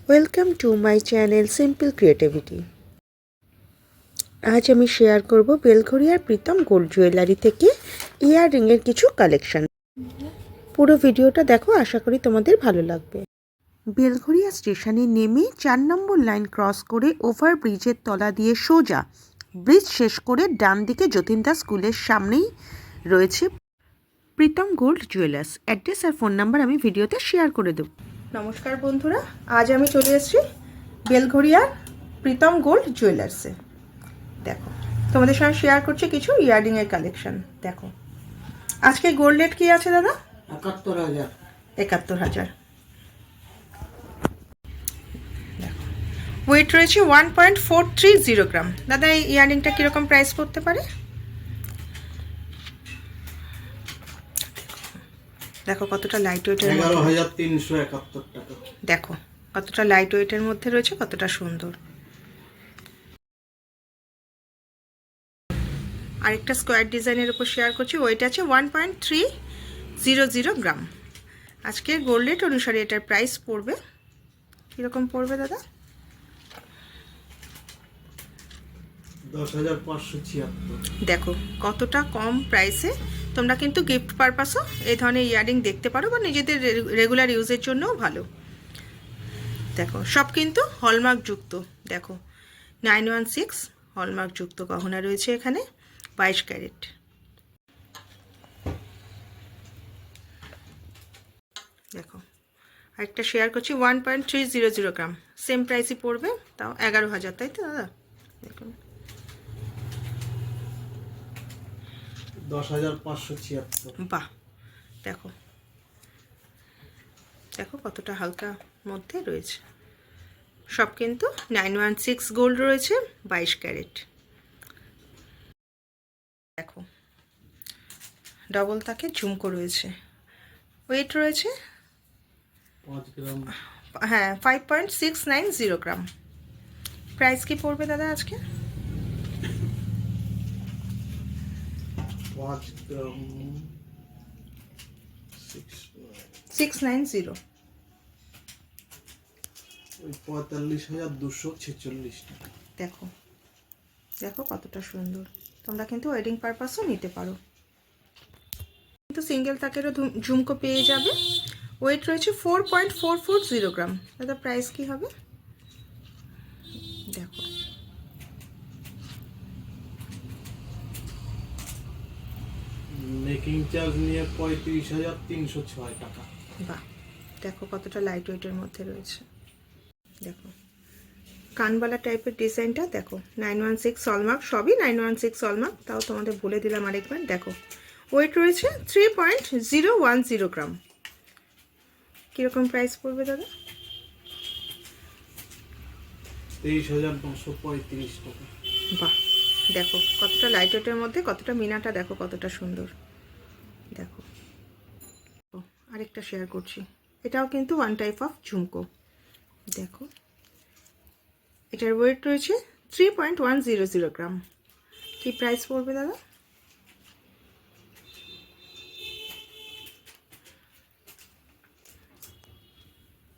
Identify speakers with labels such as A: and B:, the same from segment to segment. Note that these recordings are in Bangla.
A: Welcome to my channel simple creativity. আজ আমি শেয়ার করব বেলঘরিয়ার প্রীতম গোল্ড জুয়েলারি থেকে ইয়াররিংয়ের কিছু কালেকশন। পুরো ভিডিওটা দেখো, আশা করি তোমাদের ভালো লাগবে। বেলঘরিয়া স্টেশনে নেমে 4 নম্বর লাইন ক্রস করে ওভারব্রিজের তলা দিয়ে সোজা ব্রিজ শেষ করে ডান দিকে যতীন্দ্র স্কুলের সামনেই রয়েছে প্রীতম গোল্ড জুয়েলার্স। অ্যাড্রেস আর ফোন নাম্বার আমি ভিডিওতে শেয়ার করে দেব। নমস্কার বন্ধুরা, আজ আমি চলে এসেছি বেলঘরিয়ার প্রীতম গোল্ড জুয়েলার্সে। দেখো, তোমাদের সঙ্গে শেয়ার করছি কিছু ইয়াররিংয়ের কালেকশন। দেখো, আজকে গোল্ড রেট কি আছে দাদা?
B: 71,000।
A: 71,000। দেখো, ওয়েট রয়েছে 1.430 গ্রাম। দাদা, এই ইয়াররিংটা কীরকম প্রাইস পড়তে পারে? দেখো কতটা লাইট ওয়েটের,
B: 11,371 টাকা।
A: দেখো কতটা লাইট ওয়েটের মধ্যে রয়েছে, কতটা সুন্দর। আরেকটা স্কোয়ার ডিজাইনের উপর শেয়ার করছি, ওয়েট আছে 1.300 গ্রাম। আজকের গোল্ড রেট অনুসারে এটার প্রাইস পড়বে কীরকম পড়বে দাদা?
B: 10,576।
A: দেখো কতটা কম প্রাইসে তোমরা কিন্তু গিফট পারপাসও এই ধরনের ইয়াররিং দেখতে পারো, বা নিজেদের রেগুলার ইউজের জন্যও ভালো। দেখো, সব কিন্তু হলমার্ক যুক্ত। দেখো, 916 হলমার্ক যুক্ত গহনা রয়েছে এখানে, 22 ক্যারেট। দেখো, আরেকটা শেয়ার করছি 1.300 গ্রাম, সেম প্রাইসই পড়বে, তাও 11,000, তাই তো দাদা? দেখুন
B: 10,576।
A: বাহ, দেখো দেখো কতটা হালকা মধ্যে রয়েছে। সব কিন্তু 916 গোল্ড রয়েছে, 22 ক্যারেট। দেখো, ডবল তাকে ঝুমকো রয়েছে, ওয়েট রয়েছে
B: 5 গ্রাম।
A: হ্যাঁ 5.690 গ্রাম। প্রাইস কি পড়বে দাদা আজকে?
B: 5 গ্রাম
A: 690।
B: ওই 45,246 টাকা।
A: দেখো দেখো কতটা সুন্দর। তোমরা কিন্তু ওয়েডিং পারপাসও নিতে পারো, কিন্তু সিঙ্গেল তাকেরও ঝুমকো পেয়ে যাবে। ওয়েট রয়েছে 4.440 গ্রাম। দাদা, প্রাইস কি হবে? দেখো,
B: মেকিং চার্জ নিয়ে 35,306 টাকা।
A: বাহ, দেখো কতটা লাইট ওয়েটের মধ্যে রয়েছে। দেখো কানবালা টাইপের ডিজাইনটা, দেখো 916 হলমার্ক, সবই 916 হলমার্ক, তাও তোমাদের বলে দিলাম আরেকবার। দেখো, ওয়েট রয়েছে 3.010 গ্রাম। কীরকম প্রাইস পড়বে দাদা?
B: 23,935 টাকা।
A: বাহ, দেখো কতটা লাইট ওয়েটের মধ্যে, কতটা মিনাটা দেখো কতটা সুন্দর। দেখো, আরেকটা শেয়ার করছি, এটাও কিন্তু ওয়ান টাইপ অফ ঝুমকো। দেখো, এটার ওয়েট রয়েছে 3.100 গ্রাম। কি প্রাইস পড়বে দাদা?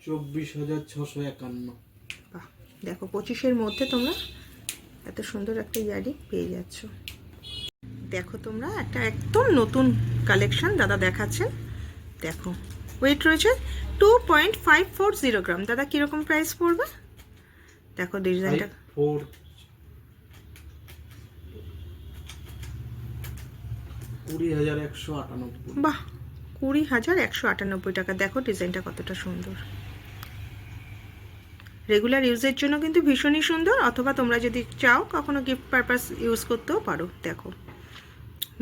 B: 24,651।
A: বাহ, দেখো 25-এর মধ্যে তোমরা এত সুন্দর একটা ইয়াররিং পেয়ে যাচ্ছ। দেখো তোমরা, একটা একদম নতুন কালেকশন দাদা দেখাচ্ছেন। দেখো, ওয়েট রয়েছে 2.540 গ্রাম। দাদা, কীরকম প্রাইস পড়বে? দেখো ডিজাইনটা,
B: 20,198।
A: বাহ, 20,198 টাকা। দেখো ডিজাইনটা কতটা সুন্দর। রেগুলার ইউজের জন্য কিন্তু ভীষণই সুন্দর, অথবা তোমরা যদি চাও কখনো গিফট পারপাস ইউজ করতেও পারো। দেখো,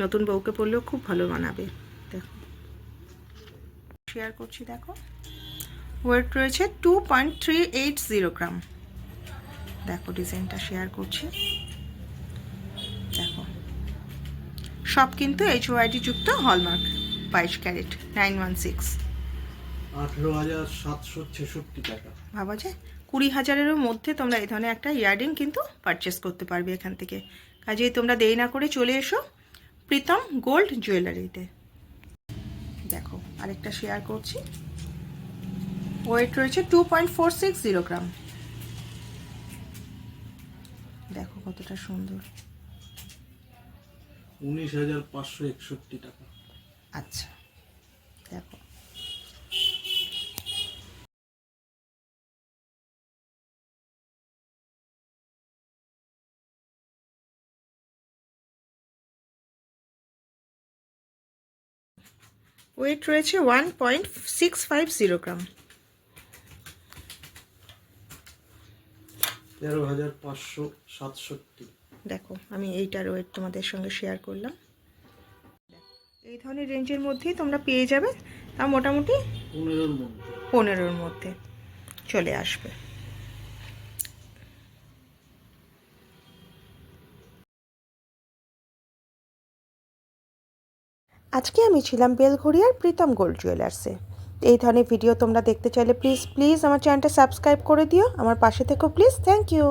A: নতুন বউকে পরলেও খুব ভালো মানাবে। দেখো, শেয়ার করছি। দেখো, ওয়েট রয়েছে 2.380 গ্রাম। দেখো ডিজাইনটা শেয়ার করছি। দেখো, সব কিন্তু HYD যুক্ত হলমার্ক, 22 ক্যারেট, 916।
B: 18,766 টাকা।
A: ভাবা যায় 20,000-এরও মধ্যে তোমরা এই ধরনের একটা ইয়াররিং কিন্তু পারচেস করতে পারবে এখান থেকে। কাজেই তোমরা দেরি না করে চলে এসো প্রীতম গোল্ড জুয়েলারিতে। দেখো, আরেকটা শেয়ার করছি। ওয়েট রয়েছে 2.460 গ্রাম। দেখো কতটা সুন্দর।
B: 19,561 টাকা।
A: আচ্ছা দেখো, ওয়েট রয়েছে 1.650 গ্রাম।
B: 13,567।
A: দেখো আমি এইটার ওয়েট তোমাদের সঙ্গে শেয়ার করলাম। এই ধরনের রেঞ্জের মধ্যেই তোমরা পেয়ে যাবে, তা মোটামুটি
B: 15-র মধ্যে।
A: 15-র মধ্যে চলে আসবে। আজকে আমি ছিলাম বেলঘড়িয়ার প্রীতম গোল্ড জুয়েলার্সে। এই ধরনের ভিডিও তোমরা দেখতে চাইলে প্লিজ আমার চ্যানেলটা সাবস্ক্রাইব করে দিও, আমার পাশে থেকো প্লিজ। Thank you.